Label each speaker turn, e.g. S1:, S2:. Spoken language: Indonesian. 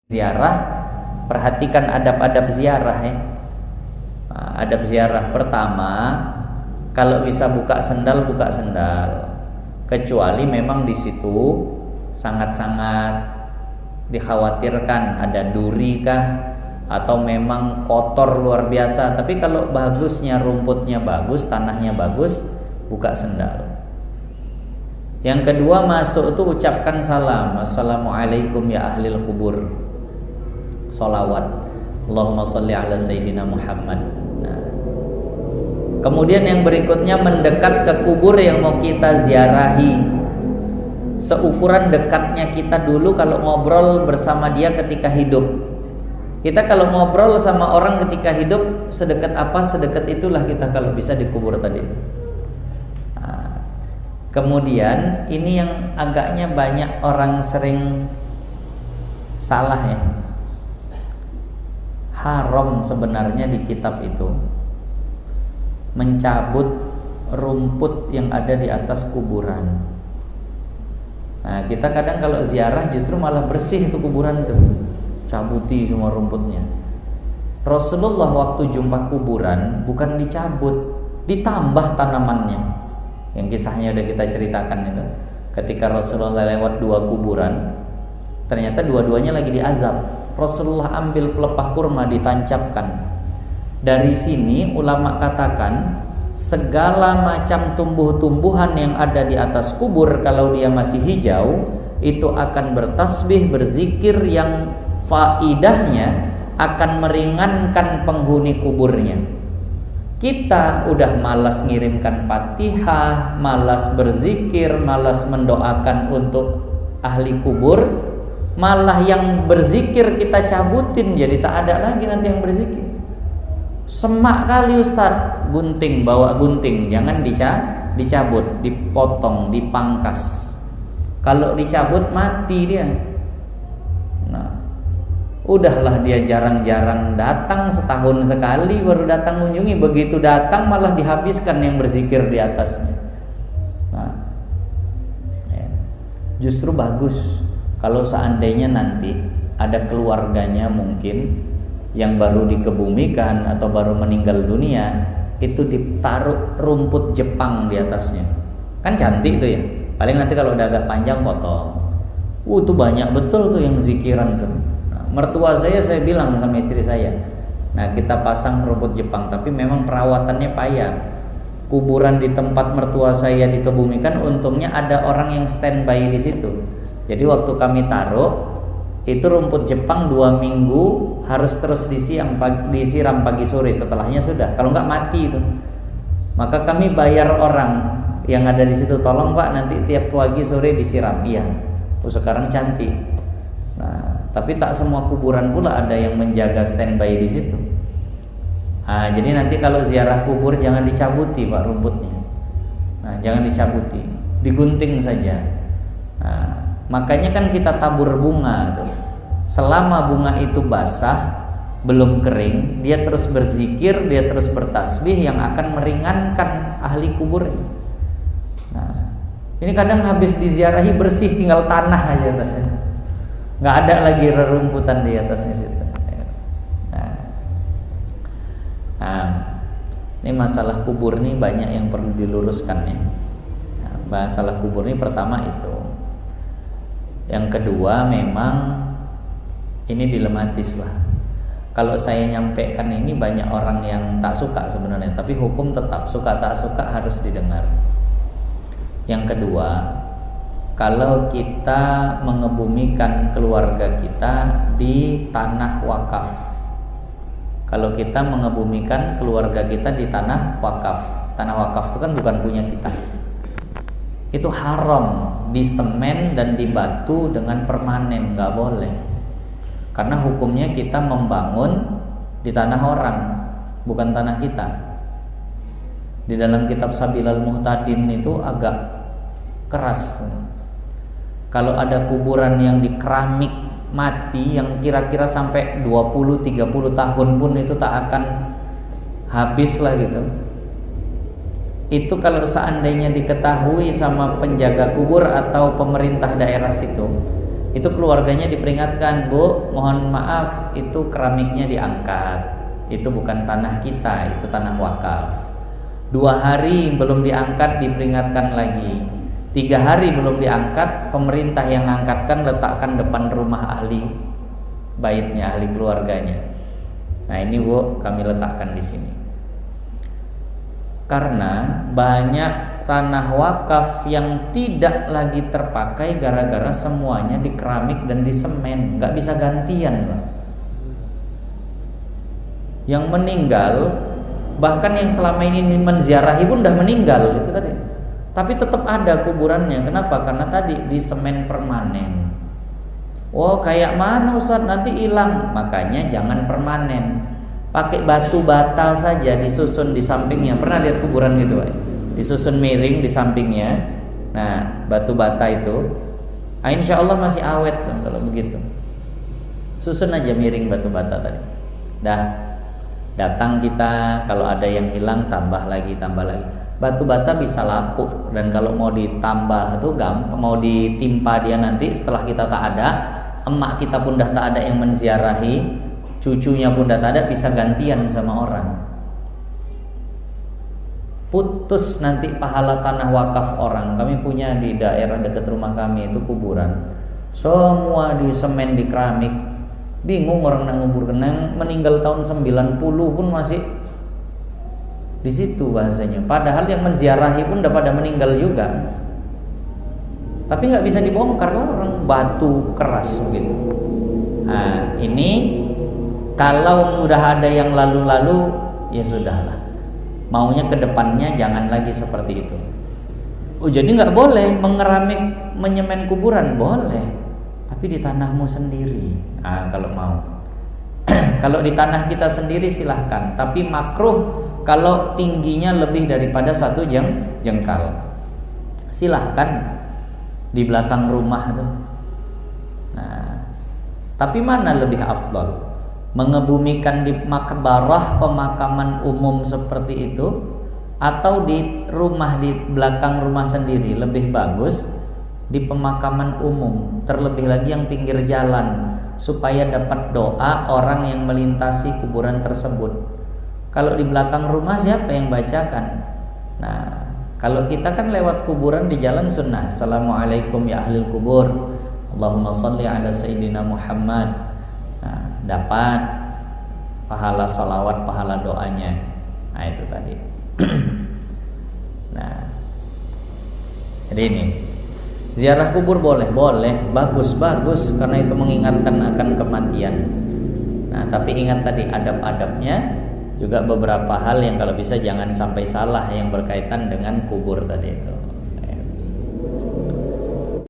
S1: ziarah, perhatikan adab-adab ziarah ya. Nah, adab ziarah pertama, kalau bisa buka sendal, kecuali memang di situ sangat-sangat dikhawatirkan ada duri kah atau memang kotor luar biasa. Tapi kalau bagusnya rumputnya bagus, tanahnya bagus, buka sendal. Yang kedua, masuk itu ucapkan salam. Assalamualaikum ya ahlil kubur. Salawat. Allahumma salli ala sayyidina Muhammad. Nah. Kemudian yang berikutnya, mendekat ke kubur yang mau kita ziarahi. Seukuran dekatnya kita dulu kalau ngobrol bersama dia ketika hidup. Kita kalau ngobrol sama orang ketika hidup, sedekat apa, sedekat itulah kita kalau bisa di kubur tadi. Nah, kemudian ini yang agaknya banyak orang sering salah ya. Haram sebenarnya di kitab itu mencabut rumput yang ada di atas kuburan. Nah, kita kadang kalau ziarah justru malah bersih itu kuburan tuh, cabuti semua rumputnya. Rasulullah waktu jumpa kuburan bukan dicabut, ditambah tanamannya. Yang kisahnya udah kita ceritakan itu. Ketika Rasulullah lewat dua kuburan, ternyata dua-duanya lagi diazab. Rasulullah ambil pelepah kurma ditancapkan. Dari sini ulama katakan segala macam tumbuh-tumbuhan yang ada di atas kubur kalau dia masih hijau itu akan bertasbih, berzikir yang faidahnya akan meringankan penghuni kuburnya. Kita udah malas ngirimkan Fatihah, malas berzikir, malas mendoakan untuk ahli kubur, malah yang berzikir kita cabutin, jadi tak ada lagi nanti yang berzikir. Semak kali Ustaz, gunting, bawa gunting, jangan dicabut, dipotong, dipangkas. Kalau dicabut mati dia. Nah, udahlah dia jarang-jarang datang, setahun sekali baru datang mengunjungi, begitu datang malah dihabiskan yang berzikir di atasnya. Nah, justru bagus kalau seandainya nanti ada keluarganya mungkin yang baru dikebumikan atau baru meninggal dunia, itu ditaruh rumput Jepang di atasnya. Kan cantik tuh ya. Paling nanti kalau udah agak panjang potong. Tuh banyak betul tuh yang zikiran tuh. Nah, mertua saya bilang sama istri saya, nah kita pasang rumput Jepang, tapi memang perawatannya payah. Kuburan di tempat mertua saya dikebumikan, untungnya ada orang yang standby di situ. Jadi waktu kami taruh itu rumput Jepang 2 minggu harus terus disiram pagi sore, setelahnya sudah. Kalau nggak mati itu. Maka kami bayar orang yang ada di situ, tolong Pak nanti tiap pagi sore disiram. Iya. Sekarang cantik. Nah, tapi tak semua kuburan pula ada yang menjaga standby di situ. Nah, jadi nanti kalau ziarah kubur jangan dicabuti Pak rumputnya. Nah, jangan dicabuti, digunting saja. Nah, makanya kan kita tabur bunga tuh. Selama bunga itu basah, belum kering, dia terus berzikir, dia terus bertasbih yang akan meringankan ahli kubur. Nah, ini kadang habis diziarahi bersih, tinggal tanah aja atasnya. Nggak ada lagi rerumputan di atasnya situ. Nah, ini masalah kubur nih banyak yang perlu diluruskan ya. Nah, masalah kubur ini pertama itu. Yang kedua memang ini dilematis lah. Kalau saya nyampaikan ini banyak orang yang tak suka sebenarnya, tapi hukum tetap, suka tak suka harus didengar. Yang kedua, kalau kita mengebumikan keluarga kita di tanah wakaf, kalau kita mengebumikan keluarga kita di tanah wakaf itu kan bukan punya kita, itu haram disemen dan dibatu dengan permanen, nggak boleh. Karena hukumnya kita membangun di tanah orang, bukan tanah kita. Di dalam kitab Sabilal Muhtadin itu agak keras. Kalau ada kuburan yang di keramik mati yang kira-kira sampai 20-30 tahun pun itu tak akan habis lah gitu. Itu kalau seandainya diketahui sama penjaga kubur atau pemerintah daerah situ, itu keluarganya diperingatkan, Bu, mohon maaf, itu keramiknya diangkat, itu bukan tanah kita, itu tanah wakaf. 2 hari belum diangkat, diperingatkan lagi. 3 hari belum diangkat, pemerintah yang angkatkan, letakkan depan rumah ahli baitnya, ahli keluarganya. Nah ini, Bu, kami letakkan di sini. Karena banyak tanah wakaf yang tidak lagi terpakai gara-gara semuanya di keramik dan di semen, nggak bisa gantian, Pak. Yang meninggal, bahkan yang selama ini menziarahi pun udah meninggal itu tadi. Tapi tetap ada kuburannya. Kenapa? Karena tadi di semen permanen. Oh, kayak mana Ustaz, nanti hilang. Makanya jangan permanen. Pakai batu bata saja disusun di sampingnya. Pernah lihat kuburan gitu, Pak? Disusun miring di sampingnya. Nah, batu bata itu, insya Allah masih awet tuh, kalau begitu. Susun aja miring batu bata tadi. Dah, datang kita, kalau ada yang hilang tambah lagi. Batu bata bisa lapuk, dan kalau mau ditambah itu mau ditimpa dia nanti setelah kita tak ada, emak kita pun dah tak ada yang menziarahi, cucunya pun dah tak ada, bisa gantian sama orang. Putus nanti pahala tanah wakaf orang. Kami punya di daerah dekat rumah kami itu kuburan, semua di semen, di keramik. Bingung orang nak ngubur, kenang meninggal tahun 90 pun masih di situ bahasanya. Padahal yang menziarahi pun udah pada meninggal juga. Tapi nggak bisa dibongkar lah, orang batu keras begitu. Nah, ini kalau udah ada yang lalu-lalu, ya sudahlah. Maunya ke depannya jangan lagi seperti itu. Oh, jadi nggak boleh mengeramik, menyemen kuburan, boleh. Tapi di tanahmu sendiri. Nah, kalau mau. Kalau di tanah kita sendiri silahkan. Tapi makruh kalau tingginya lebih daripada 1 jengkal. Silahkan di belakang rumah tuh. Nah, tapi mana lebih afdal? Mengebumikan di makbarah, pemakaman umum seperti itu, atau di rumah, di belakang rumah sendiri? Lebih bagus di pemakaman umum, terlebih lagi yang pinggir jalan, supaya dapat doa orang yang melintasi kuburan tersebut. Kalau di belakang rumah siapa yang bacakan? Nah, kalau kita kan lewat kuburan di jalan sunnah, Assalamualaikum ya ahlil kubur, Allahumma salli ala sayyidina Muhammad. Nah, dapat pahala salawat, pahala doanya. Nah, itu tadi. Nah, jadi ini ziarah kubur boleh, bagus, karena itu mengingatkan akan kematian. Nah, tapi ingat tadi adab-adabnya, juga beberapa hal yang kalau bisa jangan sampai salah yang berkaitan dengan kubur tadi itu.